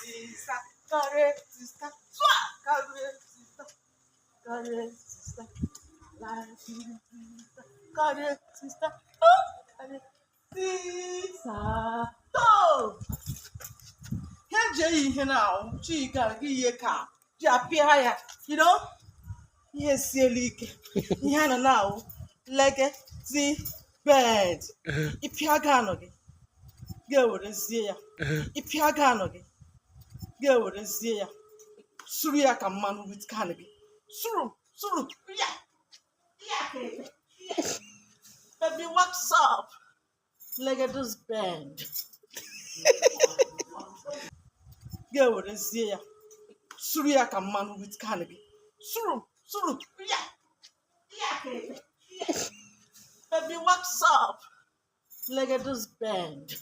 sister, correct sister, correct sister, correct sister, like sister, correct sister, correct sister. Oh, here Jay here now, she can give you a car. Japia higher, you know. Yes, silly. Yana now, like a bed. If you are gone, go with a zia. If you are gone, go with a zia. Suriaka man with canopy. Suru, yeah. Baby, what's up? Like a this band. Go with a zia. Suriaka man with canopy. Suru, yeah. Baby, what's up? Like a this band.